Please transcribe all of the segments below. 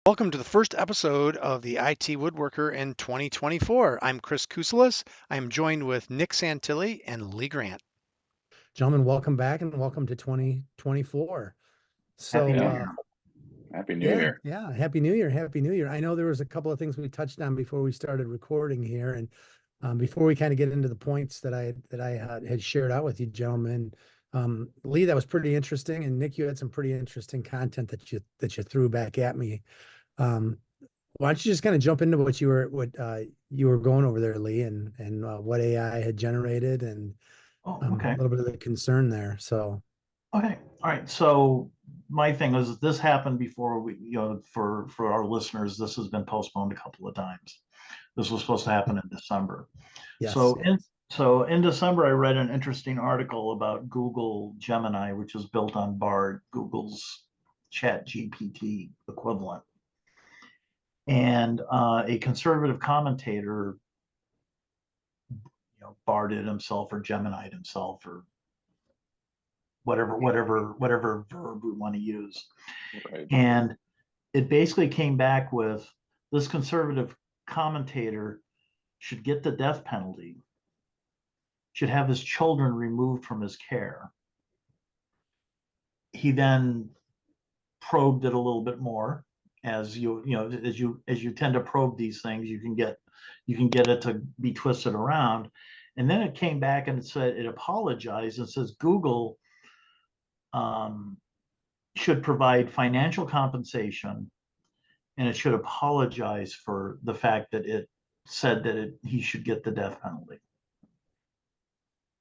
Welcome to the first episode of the IT Woodworker in 2024. I'm Chris.kousoulas. I'm joined with Nick Santilli and Lee Grant. Gentlemen, welcome back and welcome to 2024. Happy So, New uh, Year. Happy New yeah, Year. yeah, Happy New Year, Happy New Year. I know there was a couple of things we touched on before we started recording here, and before we kind of get into the points that I had shared out with you, gentlemen, Lee, that was pretty interesting, and Nick, you had some pretty interesting content that you threw back at me. Um, why don't you just kind of jump into what you were going over there, Lee, and what AI had generated and Oh, a okay. little bit of the concern there. So. Okay. All right. So my thing was this happened before for our listeners, this has been postponed a couple of times. This was supposed to happen in December. Yes, So in yes. so in December, I read an interesting article about Google Gemini, which is built on Bard, Google's Chat GPT equivalent. And a conservative commentator, Barded himself or Gemini'd himself or whatever verb we want to use. Right. And it basically came back with this conservative commentator should get the death penalty, should have his children removed from his care. He then probed it a little bit more, as you tend to probe these things, you can get it to be twisted around. And then it came back and it said it apologized and says Google um, should provide financial compensation, and it should apologize for the fact that it said that he should get the death penalty.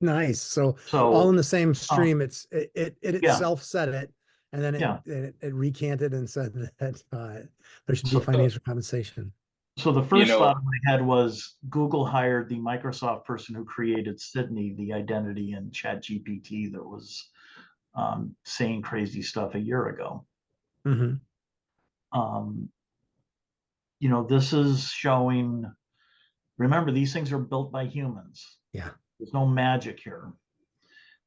Nice. So all So, in the same uh, stream, it yeah, itself said it, and then yeah. it recanted and said that there should be So, So, financial compensation. so the you first know, thought in my head was Google hired the Microsoft person who created Sydney, the identity in Chat GPT that was saying crazy stuff a year ago. Hmm. Um, this is showing. Remember, these things are built by humans. Yeah. There's no magic here.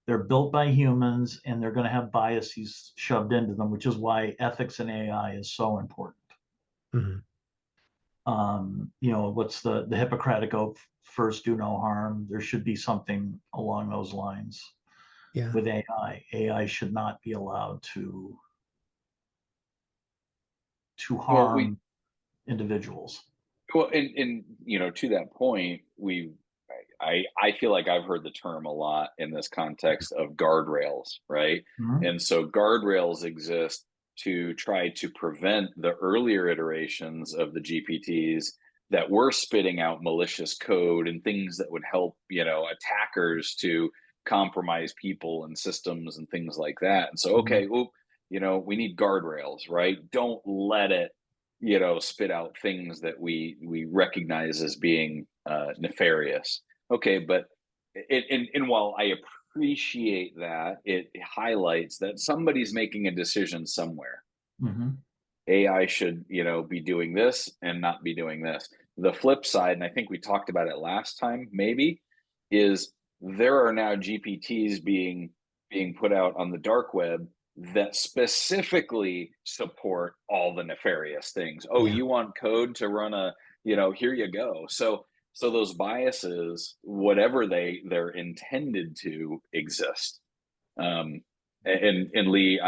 They're built by humans and they're going to have biases shoved into them, which is why ethics in AI is so important. Hmm. What's the Hippocratic Oath? First, do no harm. There should be something along those lines Yeah. with AI. AI should not be allowed to well, we harm individuals. well, and to that point, I feel like I've heard the term a lot in this context of guardrails, right? Mhm. And so guardrails exist to try to prevent the earlier iterations of the GPTs that were spitting out malicious code and things that would help, attackers to compromise people and systems and things like that. And so, Mhm. okay, well, we need guardrails, right? Don't let it, spit out things that we recognize as being nefarious. Okay, but and while I appreciate that, it highlights that somebody's making a decision somewhere. Mhm. AI should, be doing this and not be doing this. The flip side, and I think we talked about it last time, maybe, is there are now GPTs being put out on the dark web that specifically support all the nefarious things. Oh, Yeah. you want code to run here you go. So those biases, whatever they're intended to exist. And Lee,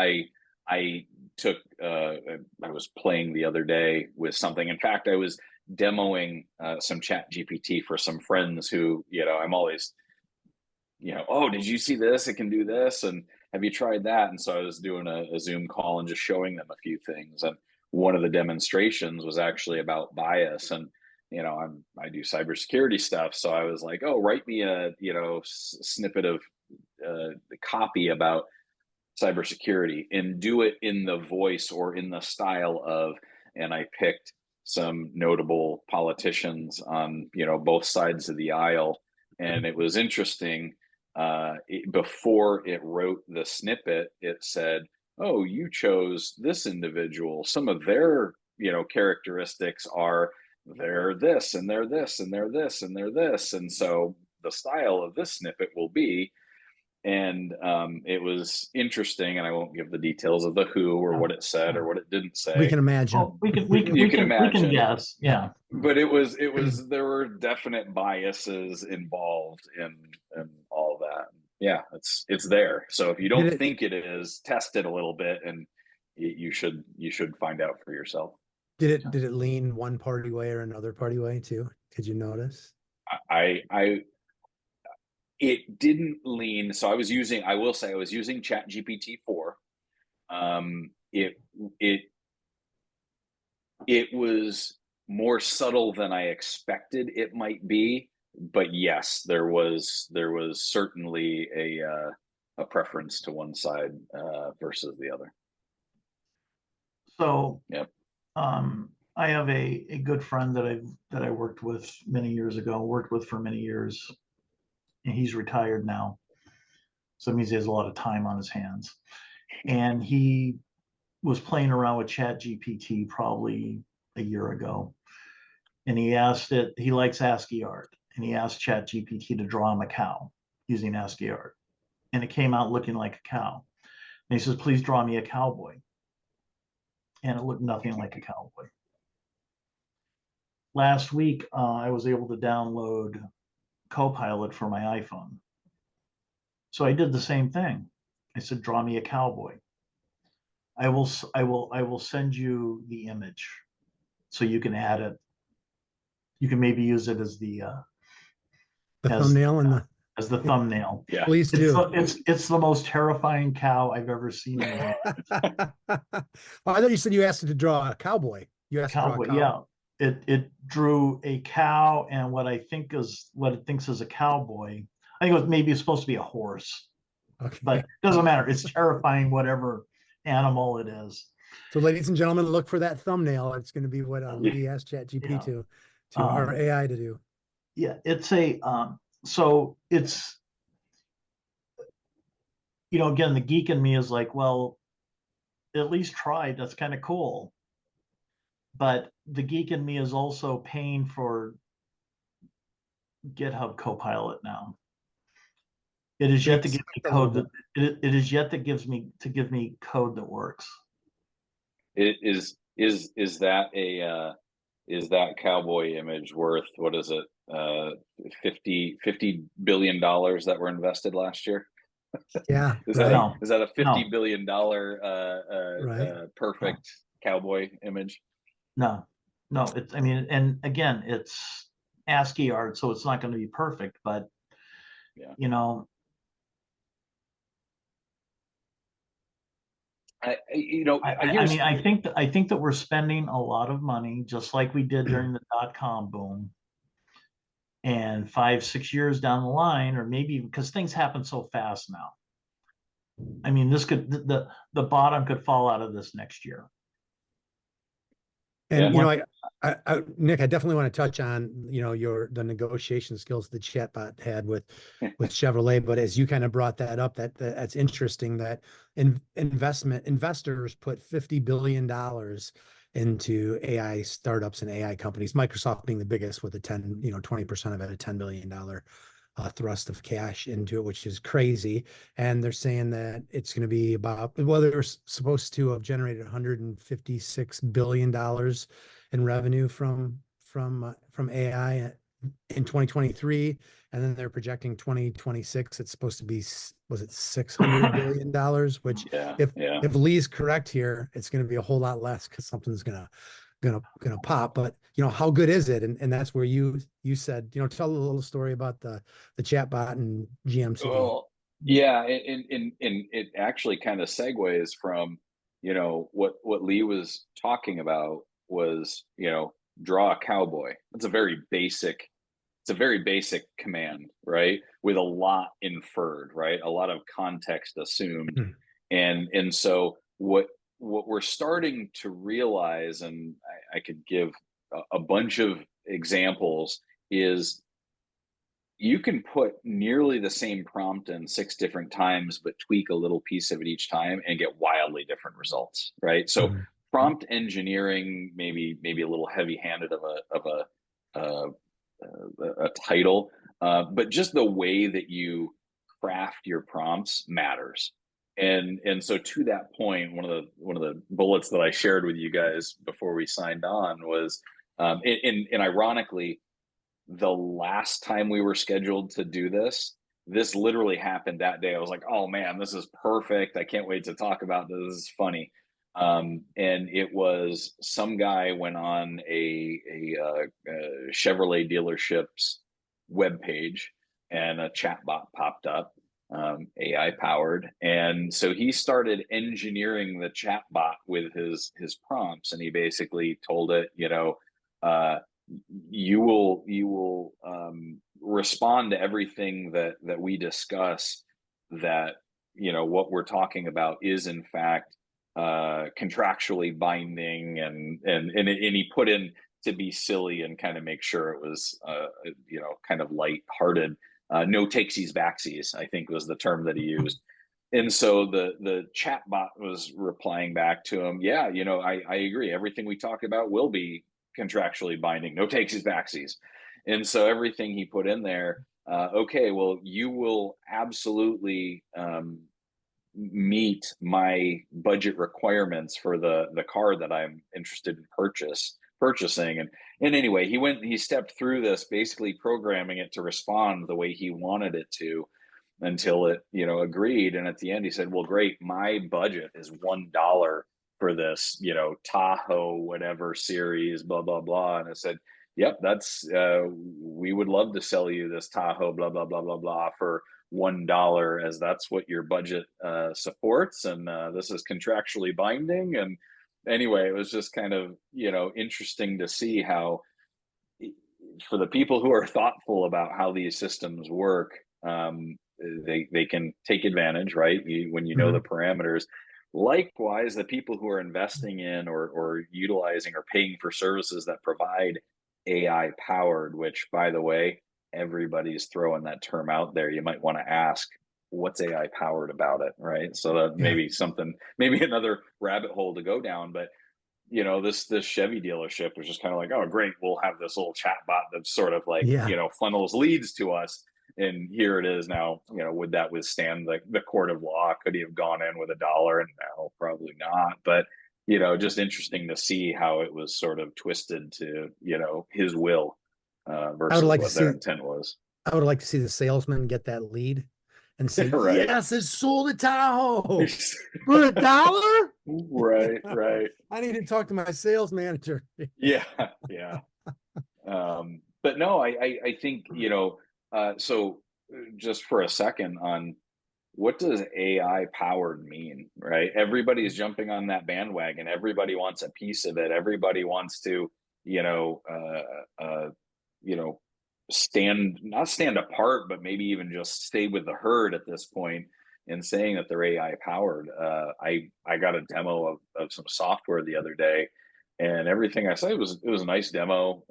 I took I was playing the other day with something. In fact, I was demoing some Chat GPT for some friends who, I'm always, oh, did you see this? It can do this, and have you tried that? And so I was doing a Zoom call and just showing them a few things. And one of the demonstrations was actually about bias. And I do cybersecurity stuff, so I was like, oh, write me a snippet of the copy about cybersecurity and do it in the voice or in the style of, and I picked some notable politicians on both sides of the aisle. And it was interesting, before it wrote the snippet, it said, oh, you chose this individual, some of their characteristics are they're this and they're this and they're this and they're this, and so the style of this snippet will be, and it was interesting, and I won't give the details of the who or what it said or what it didn't We say. can imagine. Oh, we can You can we can imagine. guess. Yeah. But it was there were definite biases involved in all that. Yeah, it's there. So if you don't think it is, test it a little bit, and you should find out for yourself. Did it lean one party way or another party way too? Did you notice? I it didn't lean. So I will say I was using Chat GPT 4. It was more subtle than I expected it might be, but yes, there was certainly a preference to one side versus the other. So, yep. I have a good friend that I worked with many years ago, worked with for many years, and he's retired now. So it means he has a lot of time on his hands. And he was playing around with Chat GPT probably a year ago. And he likes ASCII art. And he asked Chat GPT to draw him a cow using ASCII art. And it came out looking like a cow. And he says, please draw me a cowboy. And it looked nothing like a cowboy. Last week, I was able to download Copilot for my iPhone. So I did the same thing. I said, draw me a cowboy. I will send you the image so you can add it. You can maybe use it as the thumbnail and as the thumbnail. Yeah, please do. It's the most terrifying cow I've ever seen in my life. Well, I thought you said you asked it to draw a cowboy. You asked cowboy, to draw a cow. yeah. It drew a cow and what it thinks is a cowboy. I think it was maybe it's supposed to be a horse. Okay. But it doesn't matter. It's terrifying, whatever animal it is. So, ladies and gentlemen, look for that thumbnail. It's going to be what Lee asked ChatGPT to our AI to do. Yeah, it's so it's, again, the geek in me is like, well, at least try. That's kind of cool. But the geek in me is also paying for GitHub Copilot now. It is yet to give me code that it is yet to give me code that works. Is that cowboy image worth, what is it, $50 billion that were invested last year? Yeah. Is that a $50 billion perfect cowboy image? No. It's, I mean, and again, it's ASCII art, so it's not going to be perfect, but yeah. I think that we're spending a lot of money, just like we did during the .com boom. And 5-6 years down the line, or maybe because things happen so fast now. I mean, the bottom could fall out of this next year. And Nick, I definitely want to touch on the negotiation skills the chatbot had with Chevrolet. But as you kind of brought that up, that's interesting that investors put $50 billion into AI startups and AI companies. Microsoft being the biggest with 20% of it, a $10 billion thrust of cash into it, which is crazy. And they're saying that it's going to be they're supposed to have generated $156 billion in revenue from AI in 2023, and then they're projecting 2026 it's supposed to be, was it $600 billion, which if Lee's correct here, it's going to be a whole lot less because something's gonna pop. But how good is it? And that's where you said, tell a little story about the chatbot and GMC. Well, yeah, and it actually kind of segues from what Lee was talking about was draw a cowboy. It's a very basic command, right? With a lot inferred, right? A lot of context assumed. And so what we're starting to realize, and I could give a bunch of examples, is you can put nearly the same prompt in 6 different times, but tweak a little piece of it each time and get wildly different results, right? So prompt engineering, maybe a little heavy-handed of a title, but just the way that you craft your prompts matters. And so to that point, one of the bullets that I shared with you guys before we signed on was, and ironically, the last time we were scheduled to do this literally happened that day. I was like, oh man, this is perfect. I can't wait to talk about this. This is funny. And it was some guy went on a Chevrolet dealership's webpage, and a chatbot popped up, AI powered. And so he started engineering the chatbot with his prompts, and he basically told it, you will respond to everything that we discuss, that what we're talking about is in fact contractually binding, and he put in, to be silly and kind of make sure it was kind of lighthearted, no takesies backsies, I think was the term that he used. And so the chat bot was replying back to him, yeah, I agree, everything we talk about will be contractually binding, no takesies backsies. And so everything he put in there, okay, well, you will absolutely meet my budget requirements for the car that I'm interested in purchasing. And anyway, he stepped through this, basically programming it to respond the way he wanted it to, until it agreed. And at the end he said, well, great, my budget is $1 for this Tahoe whatever series, blah blah blah. And I said, yep, that's we would love to sell you this Tahoe blah blah blah blah blah for $1, as that's what your budget supports, and this is contractually binding. And anyway, it was just kind of interesting to see how, for the people who are thoughtful about how these systems work, they can take advantage, right? When you know the parameters. Likewise, the people who are investing in or utilizing or paying for services that provide AI powered, which, by the way, everybody's throwing that term out there. You might want to ask, what's AI powered about it, right? So that maybe another rabbit hole to go down. But this Chevy dealership was just kind of like, oh great, we'll have this little chat bot that sort of like funnels leads to us, and here it is now. Would that withstand the court of law? Could he have gone in with $1? And no, probably not. But just interesting to see how it was sort of twisted to his will versus what their intent was. I would like to see the salesman get that lead and say, right. Yes, it's sold a Tahoe for $1. Right. I need to talk to my sales manager. yeah. But no, I think so just for a second on, what does AI powered mean, right? Everybody's jumping on that bandwagon. Everybody wants a piece of it. Everybody wants to, not stand apart, but maybe even just stay with the herd at this point in saying that they're AI powered. I got a demo of some software the other day, and everything I said, it was a nice demo,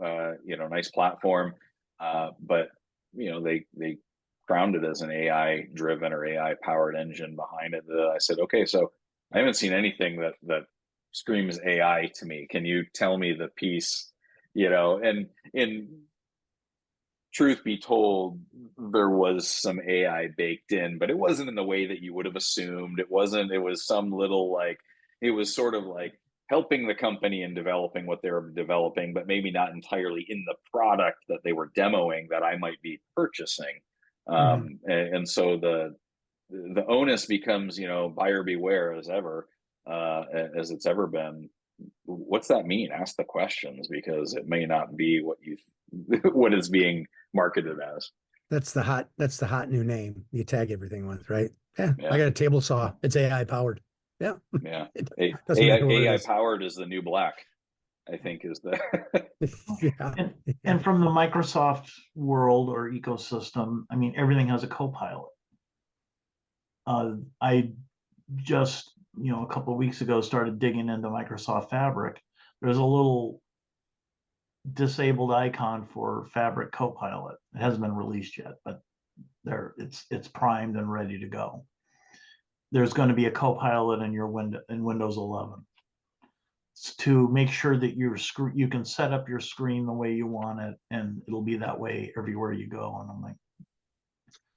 nice platform, but they crowned it as an AI driven or AI powered engine behind it. I said, okay, so I haven't seen anything that screams AI to me. Can you tell me the piece? And in truth be told, there was some AI baked in, but it wasn't in the way that you would have assumed. It was some little, it was sort of like helping the company in developing what they were developing, but maybe not entirely in the product that they were demoing that I might be purchasing. And so the onus becomes, buyer beware as ever, as it's ever been. What's that mean? Ask the questions, because it may not be what is being marketed as. That's the hot new name you tag everything with, right? Yeah. I got a table saw. It's AI powered. Yeah. AI powered is the new black, I think, is the and from the Microsoft world or ecosystem, I mean, everything has a co-pilot. I just a couple of weeks ago started digging into Microsoft Fabric. There's a little disabled icon for Fabric Copilot. It hasn't been released yet, but it's primed and ready to go. There's going to be a Copilot in your Windows 11 to make sure that you can set up your screen the way you want it, and it'll be that way everywhere you go. And I'm like,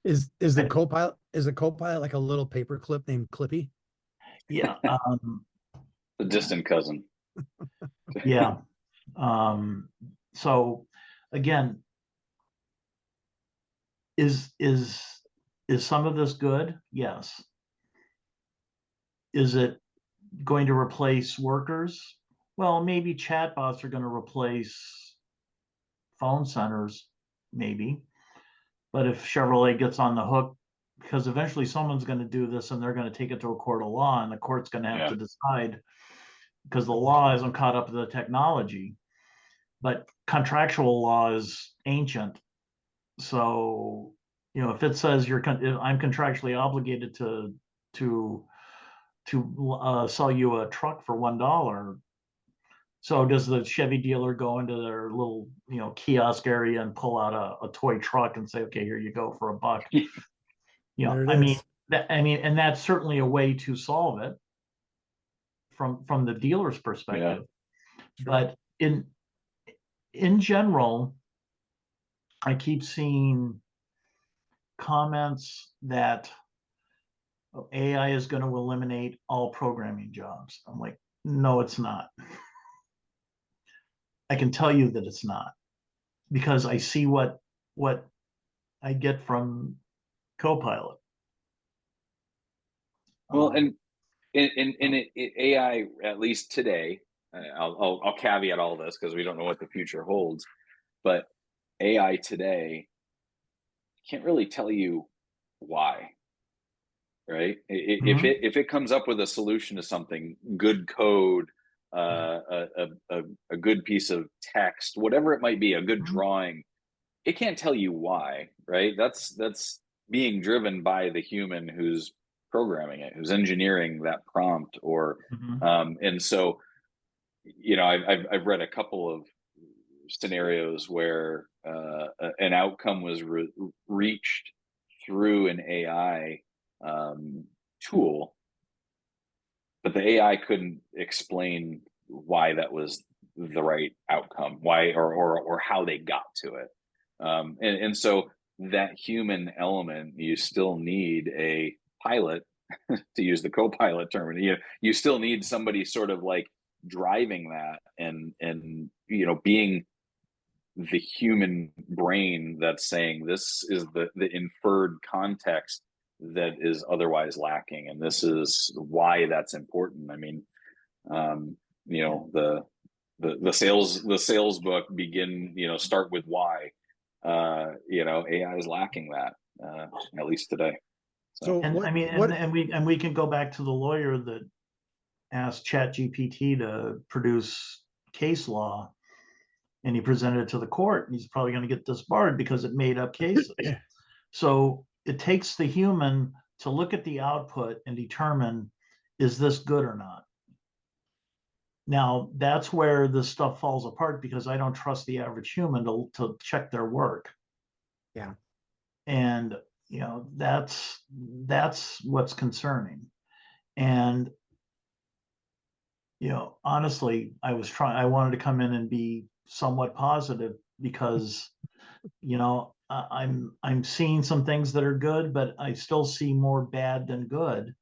Is the Copilot like a little paperclip named Clippy? Yeah. The distant cousin. Yeah. So again, is some of this good? Yes. Is it going to replace workers? Well, maybe chatbots are going to replace phone centers, maybe. But if Chevrolet gets on the hook, because eventually someone's going to do this and they're going to take it to a court of law, and the court's going to have to decide, because the law hasn't caught up to the technology. But contractual law is ancient. So, if it says I'm contractually obligated to sell you a truck for $1, so does the Chevy dealer go into their little, kiosk area and pull out a toy truck and say, okay, here you go for $1? And that's certainly a way to solve it from the dealer's perspective. Yeah. But in general, I keep seeing comments that AI is going to eliminate all programming jobs. I'm like, no, it's not. I can tell you that it's not, because I see what I get from Copilot. Well, and AI, at least today, I'll caveat all this because we don't know what the future holds, but AI today can't really tell you why, right? If it comes up with a solution to something, good code, a good piece of text, whatever it might be, a good drawing, it can't tell you why, right? That's being driven by the human who's programming it, who's engineering that prompt, or and so, I've read a couple of scenarios where an outcome was reached through an AI tool, but the AI couldn't explain why that was the right outcome, why or how they got to it. And so that human element, you still need a pilot, to use the co-pilot term. You still need somebody sort of like driving that, and being the human brain that's saying, this is the inferred context that is otherwise lacking, and this is why that's important. I mean, the sales book start with why. AI is lacking that, at least today. So we can go back to the lawyer that asked ChatGPT to produce case law, and he presented it to the court, and he's probably going to get disbarred because it made up cases. So it takes the human to look at the output and determine, is this good or not? Now, that's where this stuff falls apart, because I don't trust the average human to check their work. Yeah. And, that's what's concerning. And, honestly, I wanted to come in and be somewhat positive, because, I'm seeing some things that are good, but I still see more bad than good.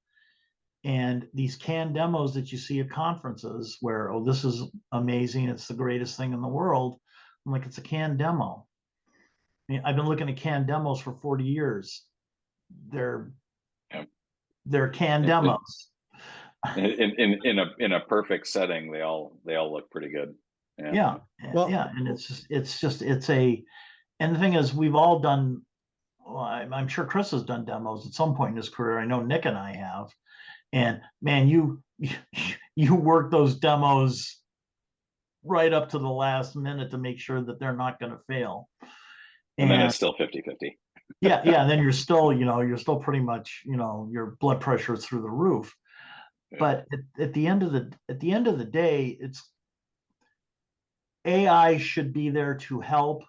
And these canned demos that you see at conferences where, oh, this is amazing, it's the greatest thing in the world. I'm like, it's a canned demo. I mean, I've been looking at canned demos for 40 years. They're canned demos. In a perfect setting, they all look pretty good. Yeah. And and the thing is, we've all done, well, I'm sure Chris has done demos at some point in his career. I know Nick and I have. And man, you work those demos right up to the last minute to make sure that they're not going to fail. And then it's still 50-50. Yeah. And then you're still pretty much, your blood pressure is through the roof. Yeah. But at the end of the day, it's AI should be there to help,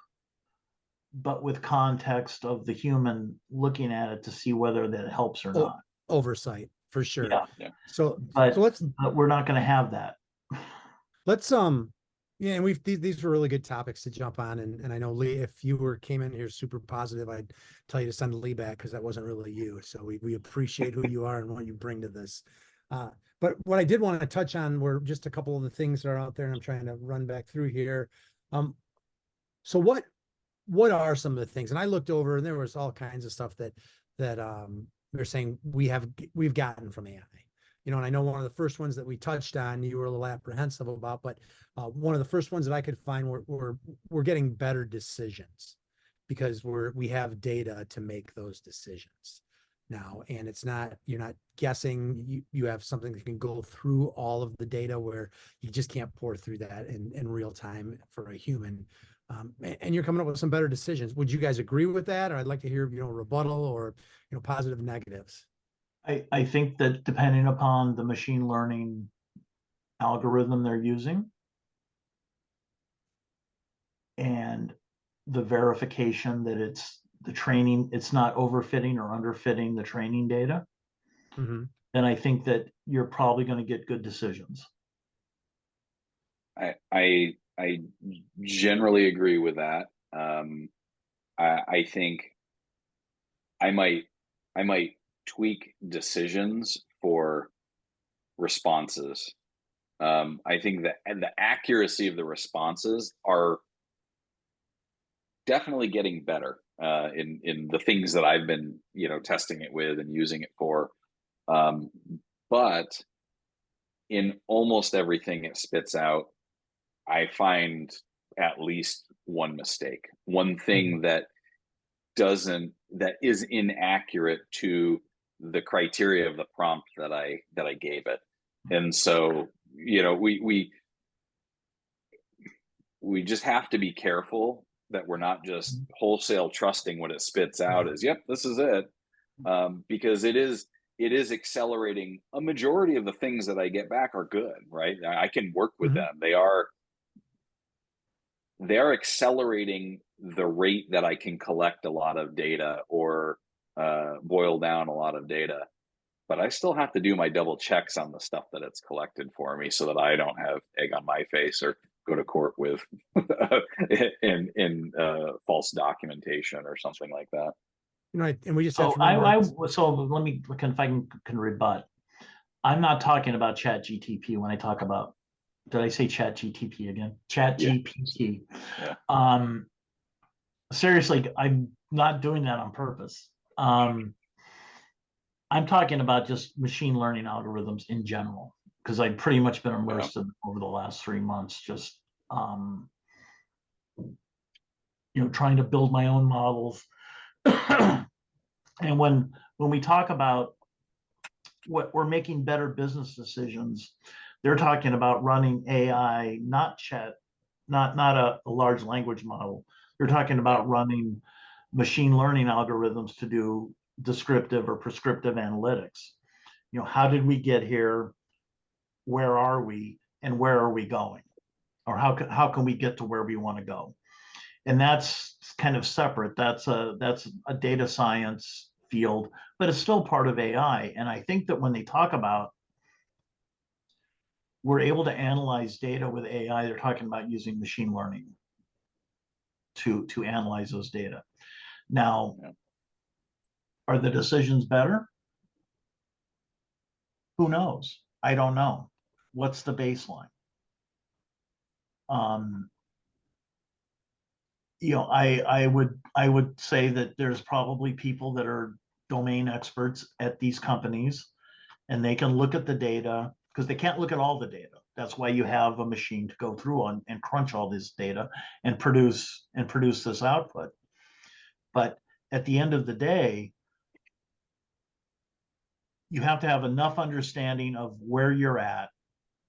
but with context of the human looking at it to see whether that helps or not. Oversight, for sure. Yeah. So but we're not going to have that. Let's Yeah, and these were really good topics to jump on, and I know Lee, if you came in here super positive, I'd tell you to send Lee back because that wasn't really you. So we appreciate who you are and what you bring to this. But what I did want to touch on were just a couple of the things that are out there, and I'm trying to run back through here. So what are some of the things? And I looked over, and there was all kinds of stuff that they're saying we've gotten from AI. You know, and I know one of the first ones that we touched on, you were a little apprehensive about, but one of the first ones that I could find we're getting better decisions because we have data to make those decisions now, and it's not, you're not guessing. You have something that can go through all of the data where you just can't pour through that in real time for a human. And you're coming up with some better decisions. Would you guys agree with that? Or I'd like to hear, rebuttal or, positive negatives. I think that depending upon the machine learning algorithm they're using and the verification that it's not overfitting or underfitting the training data, Mm-hmm. then I think that you're probably going to get good decisions. I generally agree with that. I think I might tweak decisions for responses. I think that the accuracy of the responses are definitely getting better in the things that I've been testing it with and using it for. But in almost everything it spits out, I find at least one mistake, one thing that is inaccurate to the criteria of the prompt that I gave it. And so, we just have to be careful that we're not just wholesale trusting what it spits out as, yep, this is it. Because it is accelerating. A majority of the things that I get back are good, right? I can work with them. They are accelerating the rate that I can collect a lot of data or boil down a lot of data. But I still have to do my double checks on the stuff that it's collected for me so that I don't have egg on my face or go to court with in false documentation or something like that. And we just have So to remember. so let me look if I can rebut. I'm not talking about Chat GTP when I talk about. Did I say Chat GTP again? Chat GPT. Yeah. Seriously, I'm not doing that on purpose. I'm talking about just machine learning algorithms in general, because I've pretty much been immersed in over the last 3 months, just trying to build my own models. And when we talk about what we're making better business decisions, they're talking about running AI, not chat, not a large language model. They're talking about running machine learning algorithms to do descriptive or prescriptive analytics. How did we get here? Where are we? And where are we going? Or how can we get to where we want to go? And that's kind of separate. That's a data science field, but it's still part of AI. And I think that when they talk about we're able to analyze data with AI, they're talking about using machine learning to analyze those data. Now, are the decisions better? Who knows? I don't know. What's the baseline? I would say that there's probably people that are domain experts at these companies, and they can look at the data because they can't look at all the data. That's why you have a machine to go through and crunch all this data and produce this output. But at the end of the day, you have to have enough understanding of where you're at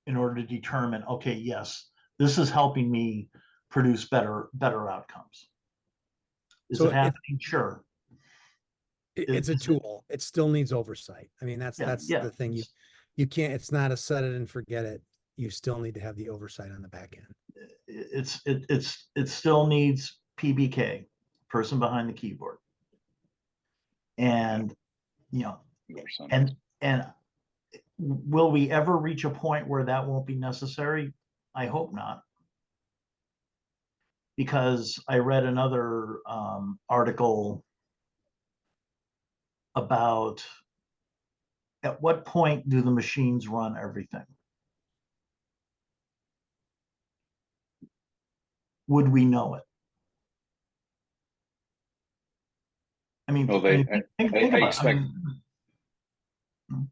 in order to determine, okay, yes, this is helping me produce better outcomes. Is it happening? Sure. It's a tool. It still needs oversight. I mean, that's the thing. You can't. It's not a set it and forget it. You still need to have the oversight on the back end. It still needs PBK, person behind the keyboard, and and will we ever reach a point where that won't be necessary? I hope not. because I read another article about at what point do the machines run everything? Would we know it? I mean, Well, think I about it. I expect. mean,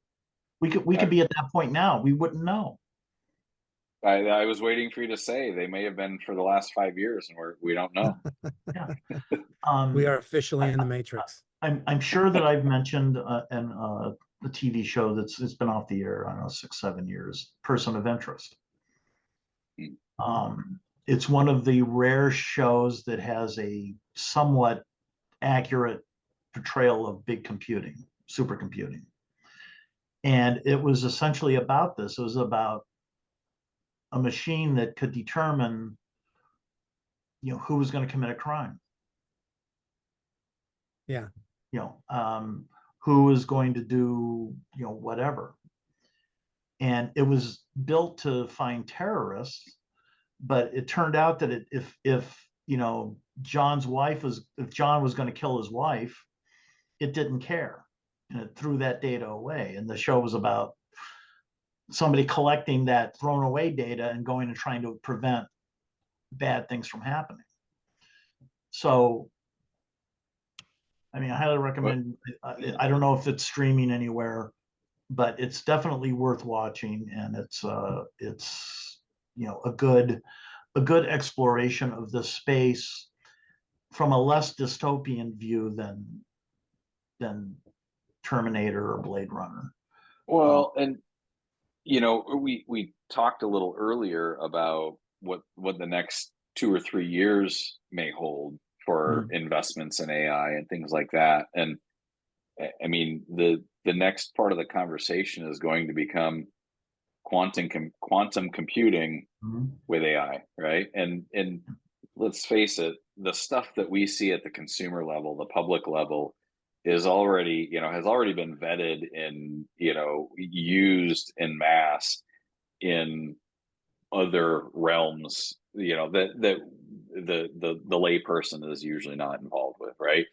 we could be at that point now. We wouldn't know. I was waiting for you to say they may have been for the last 5 years, and we don't know. Yeah. We are officially in the I, matrix. I'm sure that I've mentioned a TV show it's been off the air, I don't know, 6-7 years, Person of Interest. It's one of the rare shows that has a somewhat accurate portrayal of big computing, supercomputing. And it was essentially about this. It was about a machine that could determine, who was going to commit a crime. Yeah. Who was going to do, whatever. And it was built to find terrorists, but it turned out that if John was going to kill his wife, it didn't care, and it threw that data away. And the show was about somebody collecting that thrown away data and going and trying to prevent bad things from happening. So, I mean, I highly recommend. I don't know if it's streaming anywhere, but it's definitely worth watching, and it's a good exploration of the space from a less dystopian view than Terminator or Blade Runner. Well, and we talked a little earlier about what the next 2 or 3 years may hold for investments in AI and things like that. And I mean, the next part of the conversation is going to become quantum computing with AI, right? And let's face it, the stuff that we see at the consumer level, the public level, is already, has already been vetted and, used en masse in other realms, that the layperson is usually not involved with, right?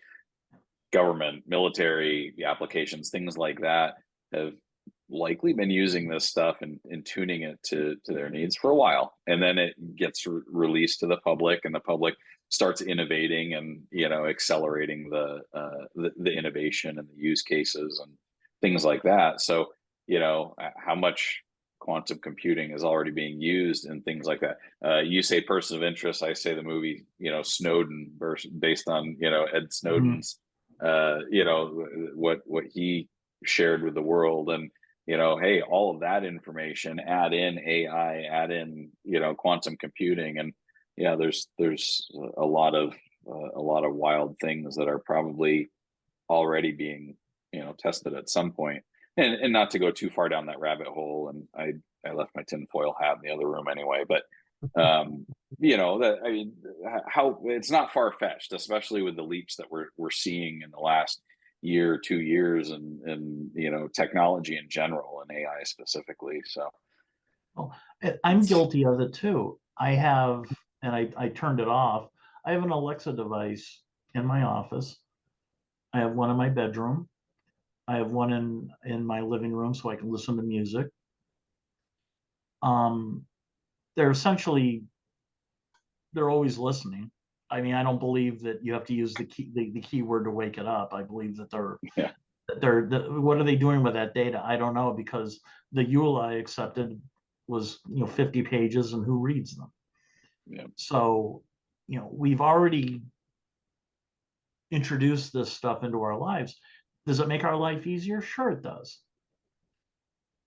Government, military applications, things like that have likely been using this stuff and tuning it to their needs for a while, and then it gets released to the public, and the public starts innovating and accelerating the innovation and the use cases and things like that. So how much quantum computing is already being used in things like that. You say Person of Interest, I say the movie Snowden, based on Ed Snowden's what he shared with the world. And hey, all of that information, add in AI, add in quantum computing, and there's a lot of wild things that are probably already being tested at some point. And not to go too far down that rabbit hole, and I left my tinfoil hat in the other room anyway, but that, I mean, how it's not far-fetched, especially with the leaps that we're seeing in the last year, 2 years, and technology in general and AI specifically. So, well, I'm guilty of it too. I have, and I turned it off. I have an Alexa device in my office. I have one in my bedroom. I have one in my living room so I can listen to music. They're always listening. I mean, I don't believe that you have to use the keyword to wake it up. I believe that what are they doing with that data? I don't know, because the UL I accepted was 50 pages, and who reads them? Yeah. So we've already introduced this stuff into our lives. Does it make our life easier? Sure, it does.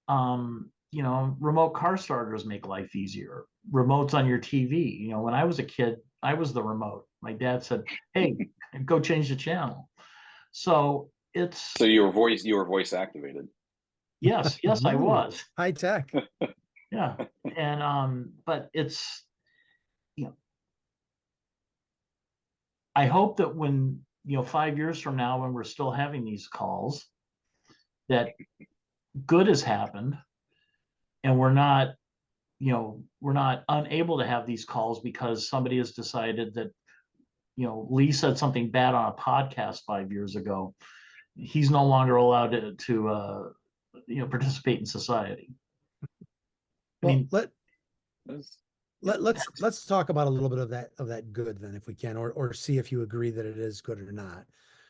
Remote car starters make life easier. Remotes on your TV. When I was a kid, I was the remote. My dad said, "Hey, go change the channel." So you were voice activated. Yes, I was. High tech. Yeah. And but it's I hope that when 5 years from now, when we're still having these calls, that good has happened, and we're not we're not unable to have these calls because somebody has decided that, Lee said something bad on a podcast 5 years ago. He's no longer allowed to participate in society. I Well, mean, let's talk about a little bit of that good then, if we can, or see if you agree that it is good or not.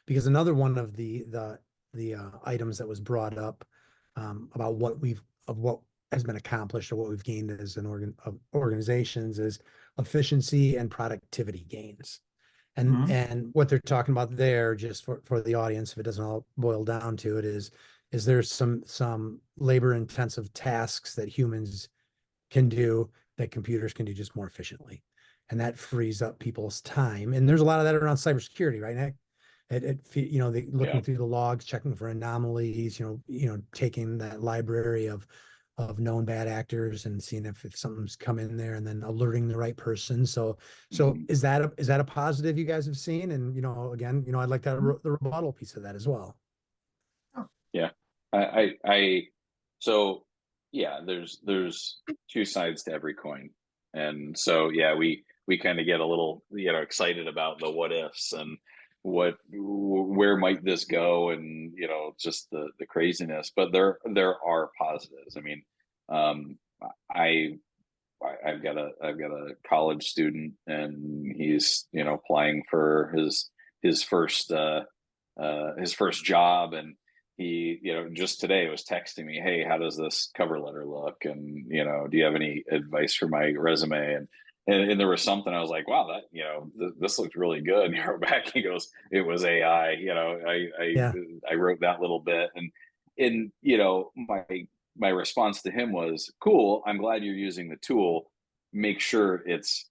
Because another one of the items that was brought up about what has been accomplished or what we've gained as an organizations is efficiency and productivity gains. And what they're talking about there, just for the audience, if it doesn't all boil down to it, is there's some labor intensive tasks that humans can do that computers can do just more efficiently. And that frees up people's time. And there's a lot of that around cybersecurity, right, Nick? Looking through the logs, checking for anomalies, taking that library of known bad actors and seeing if something's come in there and then alerting the right person. So is that a positive you guys have seen? And, again, I'd like the rebuttal piece of that as well. Yeah. So yeah, there's two sides to every coin. And so, yeah, we kind of get a little, excited about the what ifs and where might this go, and just the craziness. But there are positives. I mean, I've got a college student, and he's applying for his first job, and he just today was texting me, hey, how does this cover letter look, and do you have any advice for my resume? And there was something I was like, wow, that this looks really good. And he wrote back, he goes, it was AI. I wrote that little bit, and my response to him was, cool, I'm glad you're using the tool. Make sure it's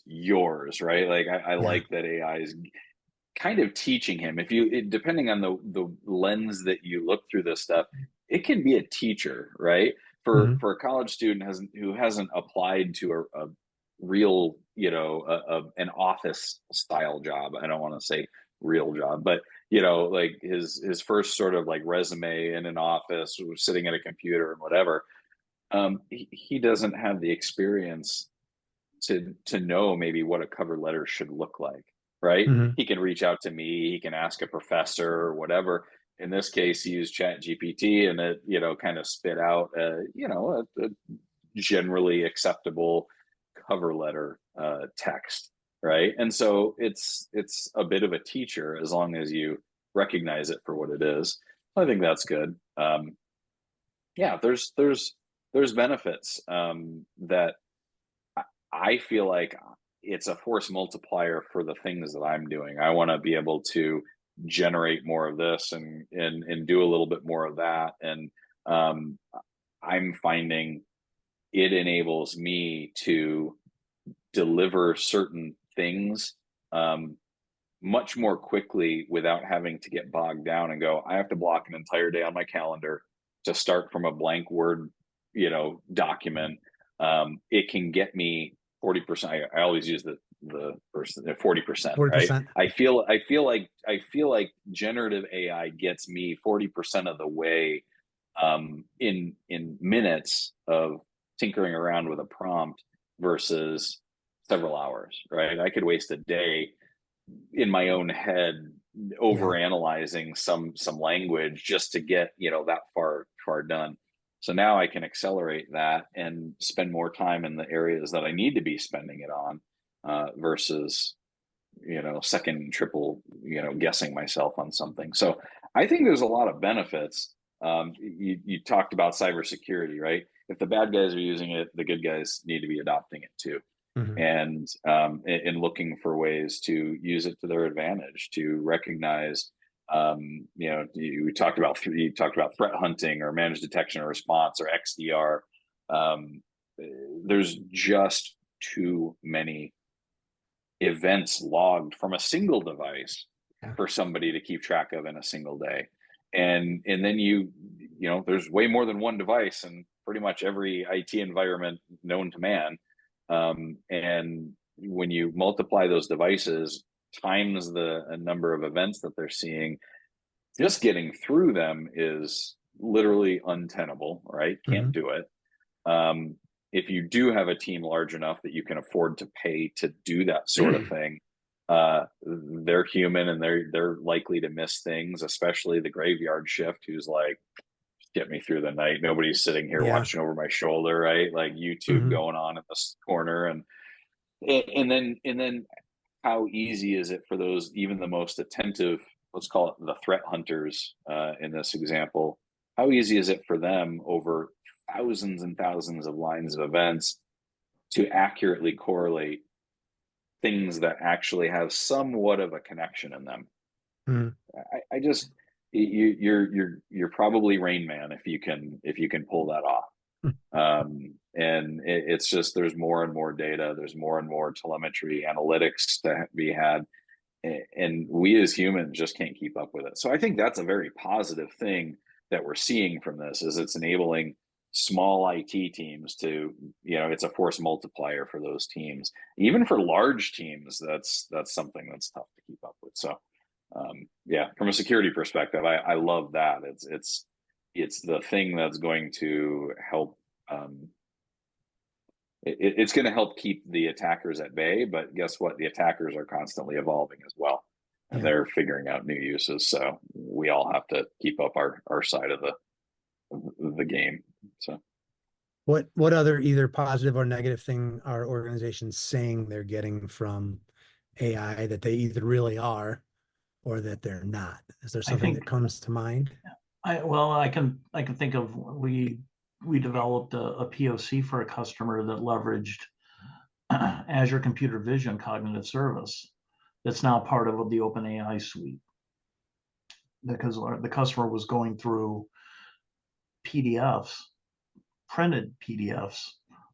yours, right? Like I like that AI is kind of teaching him. Depending on the lens that you look through this stuff, it can be a teacher, right? For a college student who hasn't applied to a real, an office style job. I don't want to say real job, but like his first sort of like resume in an office, sitting at a computer and whatever. He doesn't have the experience to know maybe what a cover letter should look like, right? He can reach out to me, he can ask a professor or whatever. In this case, he used Chat GPT, and it kind of spit out a generally acceptable cover letter text, right? And so it's a bit of a teacher as long as you recognize it for what it is. I think that's good. Yeah, there's benefits that I feel like it's a force multiplier for the things that I'm doing. I want to be able to generate more of this and do a little bit more of that. And I'm finding it enables me to deliver certain things much more quickly without having to get bogged down and go, I have to block an entire day on my calendar to start from a blank Word, document. It can get me 40%. I always use the 40%, right? I feel like generative AI gets me 40% of the way in minutes of tinkering around with a prompt versus several hours, right? I could waste a day in my own head over analyzing some language just to get that far done. So now I can accelerate that and spend more time in the areas that I need to be spending it on versus second and triple guessing myself on something. So I think there's a lot of benefits. You talked about cybersecurity, right? If the bad guys are using it, the good guys need to be adopting it too. And looking for ways to use it to their advantage, to recognize, you talked about threat hunting or managed detection and response or XDR. There's just too many events logged from a single device for somebody to keep track of in a single day. And then there's way more than one device in pretty much every IT environment known to man. And when you multiply those devices times the number of events that they're seeing, just getting through them is literally untenable, right? Can't do it. if you do have a team large enough that you can afford to pay to do that sort of thing, they're human and they're likely to miss things, especially the graveyard shift who's like, get me through the night. Nobody's sitting here Yeah. watching over my shoulder, right? Like YouTube Mhm. going on in this corner, and then how easy is it for those, even the most attentive, let's call it the threat hunters, in this example, how easy is it for them over thousands and thousands of lines of events to accurately correlate things that actually have somewhat of a connection in them? Mhm. I just, you're probably Rain Man if you can pull that off. And it's just, there's more and more data, there's more and more telemetry analytics to be had, and we as humans just can't keep up with it. So I think that's a very positive thing that we're seeing from this, is it's enabling small IT teams to, it's a force multiplier for those teams. Even for large teams, that's something that's tough to keep up with. So yeah, from a security perspective, I love that. It's the thing that's going to help. It's going to help keep the attackers at bay, but guess what? The attackers are constantly evolving as well, and Yeah. they're figuring out new uses. So we all have to keep up our side of the game. So What other either positive or negative thing are organizations saying they're getting from AI that they either really are or that they're not? Is there I something that think comes to mind? I can think of, we developed a POC for a customer that leveraged Azure Computer Vision Cognitive Service that's now part of the OpenAI suite, because the customer was going through PDFs, printed PDFs,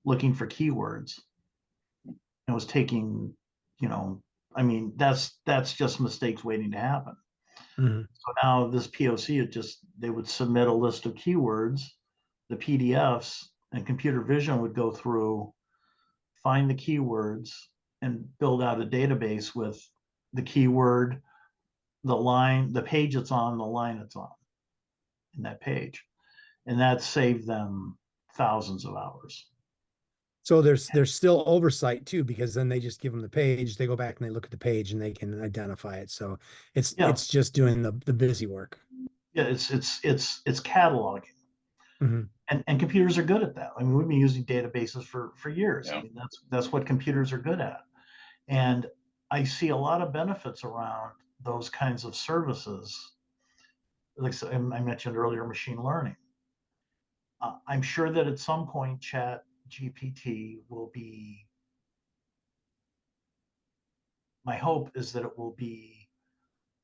looking for keywords. It was taking, I mean, that's just mistakes waiting to happen. Mhm. So now this POC, they would submit a list of keywords, the PDFs, and computer vision would go through, find the keywords, and build out a database with the keyword, the line, the page it's on, the line it's on in that page. And that saved them thousands of hours. So there's still oversight too, because then they just give them the page, they go back and they look at the page and they can identify it. So Yeah, it's just doing the busy work. yeah, it's cataloging. Mhm. And computers are good at that. I mean, we've been using databases for years. I yeah, mean, that's what computers are good at. And I see a lot of benefits around those kinds of services. Like I mentioned earlier, machine learning. I'm sure that at some point, Chat GPT will be, my hope is that it will be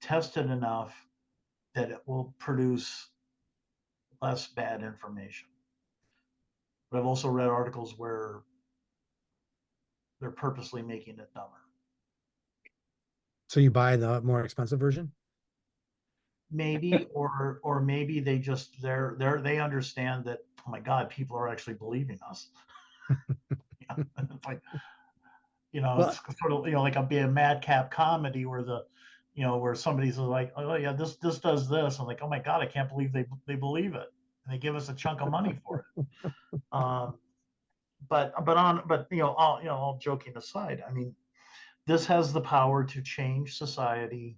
tested enough that it will produce less bad information. But I've also read articles where they're purposely making it dumber. So you buy the more expensive version? Maybe, or maybe they understand that, oh my God, people are actually believing us. It's like, Well, it's sort of, like a madcap comedy where where somebody's like, oh yeah, this does this. I'm like, oh my God, I can't believe they believe it. And they give us a chunk of money for it. But all joking aside, I mean, this has the power to change society,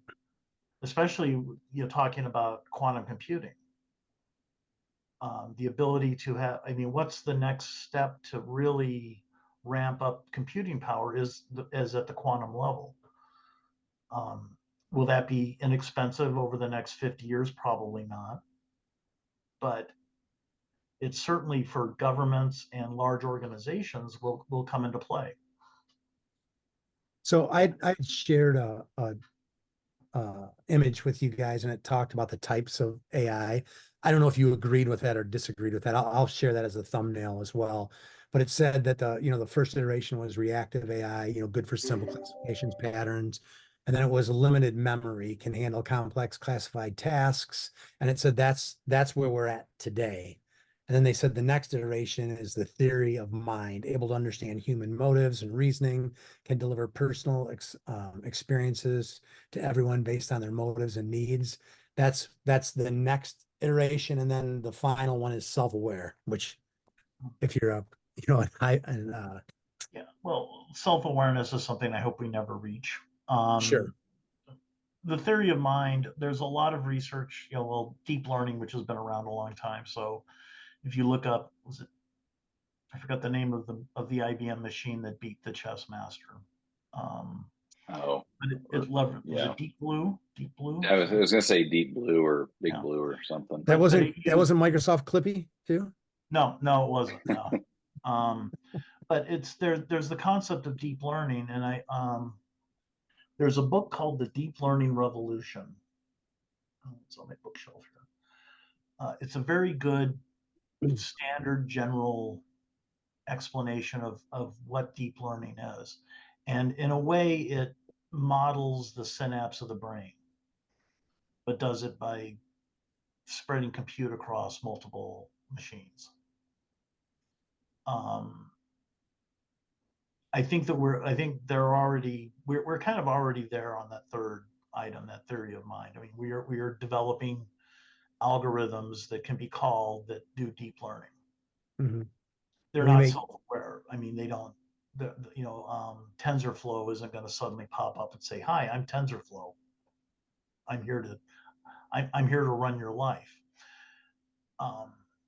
especially talking about quantum computing. The ability to have, I mean, what's the next step to really ramp up computing power is at the quantum level. Will that be inexpensive over the next 50 years? Probably not. But it's certainly, for governments and large organizations, will come into play. so I shared a image with you guys and it talked about the types of AI. I don't know if you agreed with that or disagreed with that. I'll share that as a thumbnail as well. But it said that the first iteration was reactive AI, good for simple classifications patterns. And then it was limited memory, can handle complex classified tasks. And it said that's where we're at today. And then they said the next iteration is the theory of mind, able to understand human motives and reasoning, can deliver personal experiences to everyone based on their motives and needs. That's the next iteration. And then the final one is self-aware, which if you're Yeah, well, self-awareness is something I hope we never reach. Sure. The theory of mind, there's a lot of research, well, deep learning, which has been around a long time. So if you look up, I forgot the name of the IBM machine that beat the chess master. Oh, It loved, was yeah. it Deep Blue? Deep Blue? I was going to say Deep Blue or Big Yeah. Blue or something. That wasn't it used, Microsoft Clippy too? No, it wasn't. No. But there's the concept of deep learning, and there's a book called The Deep Learning Revolution. It's on my bookshelf here. It's a very good standard general explanation of what deep learning is. And in a way, it models the synapse of the brain, but does it by spreading compute across multiple machines. I think we're kind of already there on that third item, that theory of mind. I mean, we are developing algorithms that can be called that do deep learning. Mm-hmm. They're not self-aware. I mean, they don't. TensorFlow isn't going to suddenly pop up and say, "Hi, I'm TensorFlow. I'm here to run your life."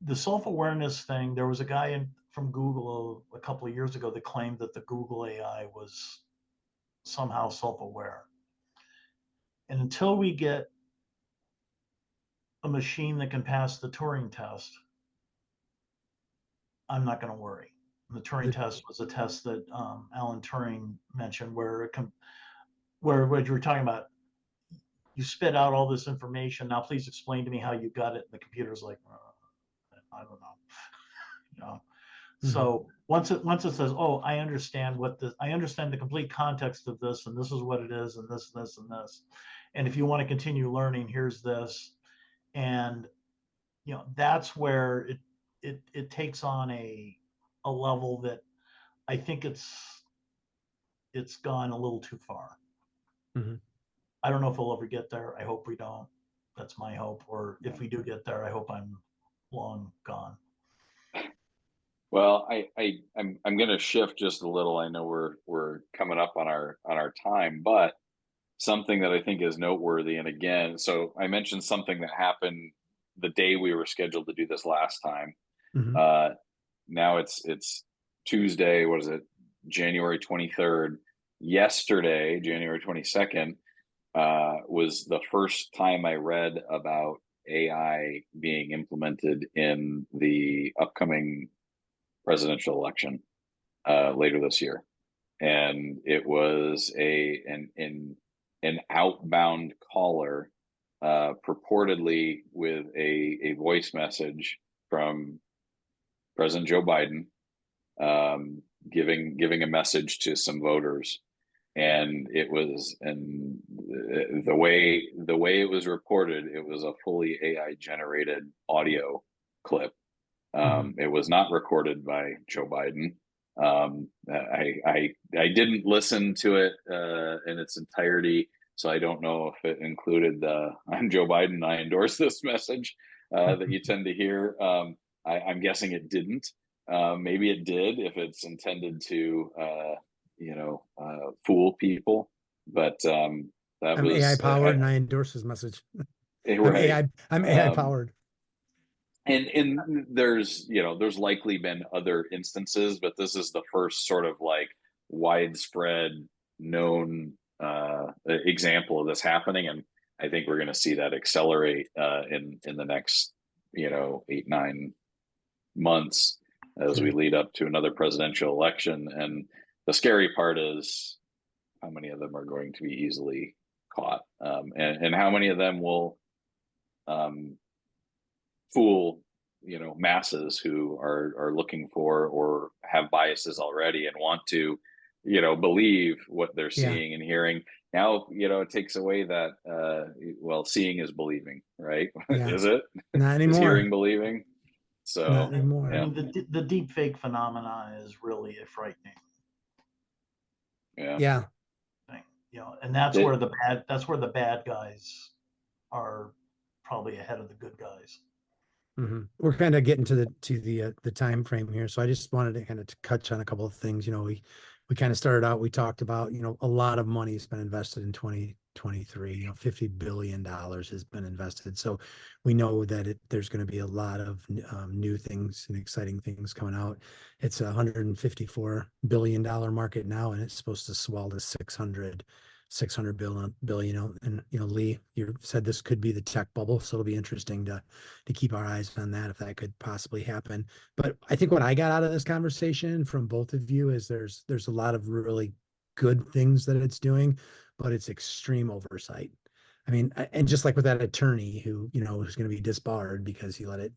The self-awareness thing. There was a guy from Google a couple of years ago that claimed that the Google AI was somehow self-aware. And until we get a machine that can pass the Turing test, I'm not going to worry. The Turing test was a test that Alan Turing mentioned, where what you were talking about, you spit out all this information. Now, please explain to me how you got it. And the computer's like, I don't know. Mm-hmm. So once it says, oh, I understand the complete context of this, and this is what it is, and this, and this. And if you want to continue learning, here's this. And that's where it takes on a level that I think it's gone a little too far. Mm-hmm. I don't know if we'll ever get there. I hope we don't. That's my hope. Or if we do get there, I hope I'm long gone. Well, I'm going to shift just a little. I know we're coming up on our time, but something that I think is noteworthy, and again, so I mentioned something that happened the day we were scheduled to do this last time. Mm-hmm. Now it's Tuesday. What is it? January 23rd. Yesterday, January 22nd, was the first time I read about AI being implemented in the upcoming presidential election later this year, and it was an outbound caller, purportedly with a voice message from President Joe Biden, giving a message to some voters, and the way it was reported, it was a fully AI generated audio clip. It was not recorded by Joe Biden. I didn't listen to it in its entirety, so I don't know if it included the "I'm Joe Biden, I endorse this" message that you tend to hear. I'm guessing it didn't. Maybe it did if it's intended to, fool people. But that I'm was AI powered, and I endorse his message. right. I'm AI powered. And there's likely been other instances, but this is the first sort of like widespread known example of this happening, and I think we're going to see that accelerate in the next 8-9 months as we lead up to another presidential election. And the scary part is how many of them are going to be easily caught, and how many of them will fool masses who are looking for or have biases already and want to believe what they're seeing and hearing. Now it takes away that seeing is believing, right? Is it? Not anymore. Is hearing believing? So not anymore. I mean, the deep fake phenomenon is really a frightening yeah thing, and that's where the bad guys are probably ahead of the good guys. We're kind of getting to the time frame here, so I just wanted to kind of touch on a couple of things. We kind of started out. We talked about a lot of money has been invested in 2023. $50 billion has been invested, so we know that there's going to be a lot of new things and exciting things coming out. It's a $154 billion market now, and it's supposed to swell to 600 billion. And Lee, you said this could be the tech bubble, so it'll be interesting to keep our eyes on that if that could possibly happen. But I think what I got out of this conversation from both of you is there's a lot of really good things that it's doing, but it's extreme oversight. I mean, and just like with that attorney who was going to be disbarred because he let it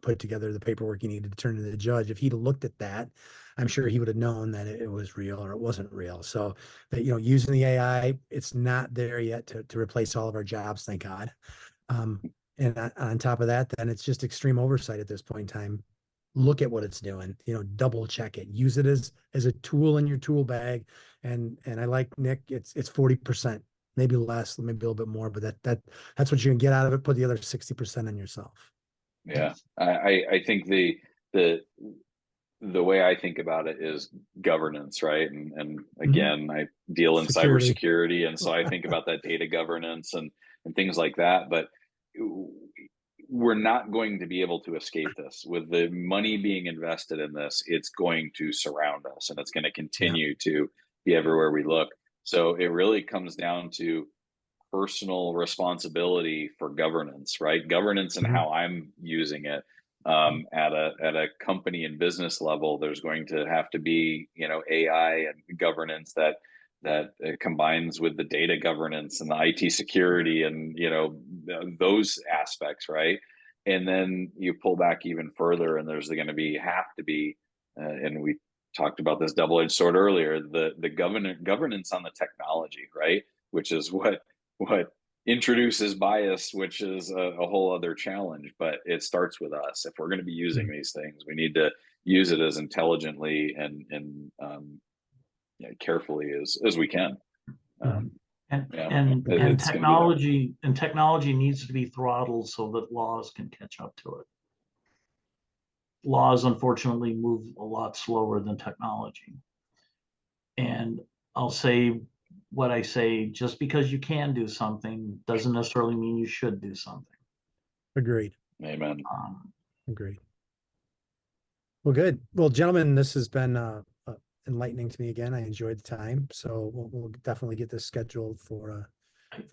put together the paperwork he needed to turn to the judge. If he'd looked at that, I'm sure he would have known that it was real or it wasn't real. So that, using the AI, it's not there yet to replace all of our jobs, thank God. And on top of that, then it's just extreme oversight at this point in time. Look at what it's doing, double check it, use it as a tool in your tool bag. And I like Nick, it's 40%, maybe less, maybe a little bit more, but that's what you can get out of it. Put the other 60% on yourself. Yeah, I think the way I think about it is governance, right? And again, I deal in cybersecurity, and so I think about that data governance and things like that. But we're not going to be able to escape this. With the money being invested in this, it's going to surround us, and it's going to continue to be everywhere we look. So it really comes down to personal responsibility for governance, right? Governance and how I'm using it. At a company and business level, there's going to have to be, AI and governance that combines with the data governance and the IT security and, those aspects, right? And then you pull back even further, and there's going to have to be, and we talked about this double-edged sword earlier, the governance on the technology, right? Which is what introduces bias, which is a whole other challenge. But it starts with us. If we're going to be using these things, we need to use it as intelligently and carefully as we can. And technology needs to be throttled so that laws can catch up to it. Laws, unfortunately, move a lot slower than technology. And I'll say what I say, just because you can do something doesn't necessarily mean you should do something. Agreed. Amen. Agreed. Well, good. Well, gentlemen, this has been enlightening to me again. I enjoyed the time, so we'll definitely get this scheduled for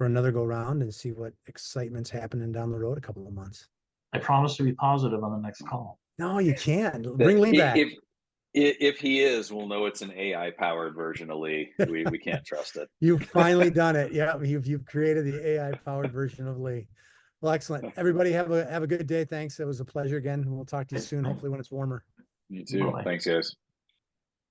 another go round and see what excitement's happening down the road a couple of months. I promise to be positive on the next call. No, you can't. Bring Lee back. If he is, we'll know it's an AI powered version of Lee. We can't trust it. You've finally done it. Yeah, you've created the AI powered version of Lee. Well, excellent. Everybody have a good day. Thanks. It was a pleasure again. We'll talk to you soon. Hopefully when it's warmer. You too. Bye. Thanks, guys.